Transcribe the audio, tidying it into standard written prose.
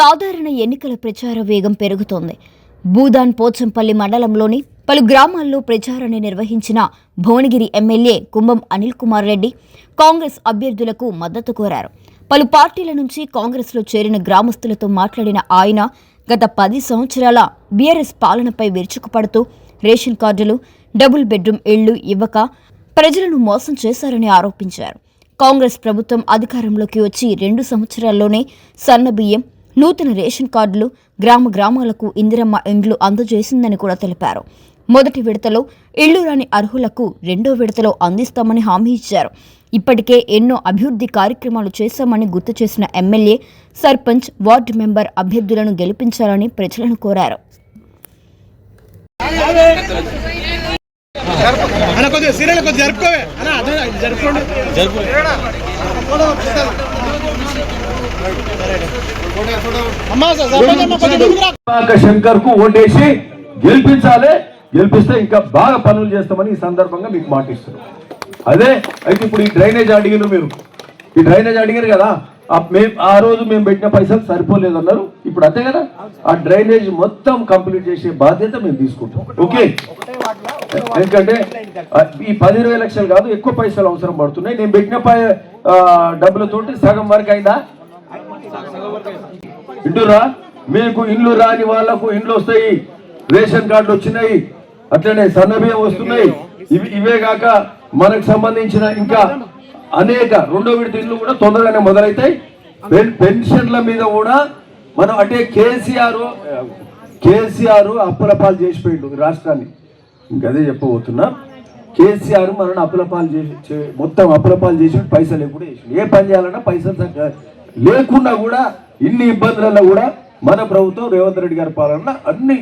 సాధారణ ఎన్నికల ప్రచార వేగం పెరుగుతోంది. భూదాన్ పోచంపల్లి మండలంలోని పలు గ్రామాల్లో ప్రచారాన్ని నిర్వహించిన భువనగిరి ఎమ్మెల్యే కుంభం అనిల్ కుమార్ రెడ్డి కాంగ్రెస్ అభ్యర్థులకు మద్దతు కోరారు. పలు పార్టీల నుంచి కాంగ్రెస్లో చేరిన గ్రామస్తులతో మాట్లాడిన ఆయన గత 10 సంవత్సరాల బీఆర్ఎస్ పాలనపై విరుచుకుపడుతూ రేషన్ కార్డులు, డబుల్ బెడ్రూమ్ ఇళ్లు ఇవ్వక ప్రజలను మోసం చేశారని ఆరోపించారు. కాంగ్రెస్ ప్రభుత్వం అధికారంలోకి వచ్చి 2 సంవత్సరాల్లోనే సన్నబియ్యం, నూతన రేషన్ కార్డులు, గ్రామాలకు ఇందిరమ్మ ఇండ్లు అందజేసిందని కూడా తెలిపారు. మొదటి విడతలో ఇళ్లు రాని అర్హులకు 2వ విడతలో అందిస్తామని హామీ ఇచ్చారు. ఇప్పటికే ఎన్నో అభివృద్ధి కార్యక్రమాలు చేశామని గుర్తు చేసిన ఎమ్మెల్యే సర్పంచ్, వార్డు మెంబర్ అభ్యర్థులను గెలిపించాలని ప్రజలను కోరారు. శంకర్ కు ఓటేసి గెలిపించాలి. గెలిపిస్తే ఇంకా బాగా పనులు చేస్తామని ఈ సందర్భంగా మీకు మాటిస్తున్నాం. అదే అయితే ఇప్పుడు ఈ డ్రైనేజ్ అడిగిన మీరు ఈ డ్రైనేజ్ అడిగారు కదా, ఆ రోజు మేము పెట్టిన పైసలు సరిపోలేదన్నారు. ఇప్పుడు అంతే కదా, ఆ డ్రైనేజ్ మొత్తం కంప్లీట్ చేసే బాధ్యత మేము తీసుకుంటాం. ఓకే, ఎందుకంటే ఈ 10-20 లక్షలు కాదు, ఎక్కువ పైసలు అవసరం పడుతున్నాయి. నేను పెట్టిన డబ్బులతోటి సగం వరకు అయిందా? ఇంటురా, మీకు ఇండ్లు రాని వాళ్లకు ఇండ్లు వస్తాయి, రేషన్ కార్డులు వచ్చినాయి, అట్లనే సన్నబియ్యం వస్తున్నాయి. ఇవే కాక మనకు సంబంధించిన ఇంకా అనేక 2వ విడత ఇండ్లు కూడా తొందరగానే మొదలవుతాయి. పెన్షన్ల మీద కూడా మనం అంటే కేసీఆర్ అప్పులపాలు చేసిపోయిండు రాష్ట్రాన్ని. ఇంకదే చెప్పబోతున్నా. కేసీఆర్ మనల్ని అప్పులపాలు చేసి మొత్తం అప్పులపాలు చేసి పైసలు లేకుండా చేసి ఏ పని చేయాలన్నా పైసలు లేకుండా కూడా ఇన్ని ఇబ్బందులలో కూడా మన ప్రభుత్వం రేవంత్ రెడ్డి గారి పాలన అన్ని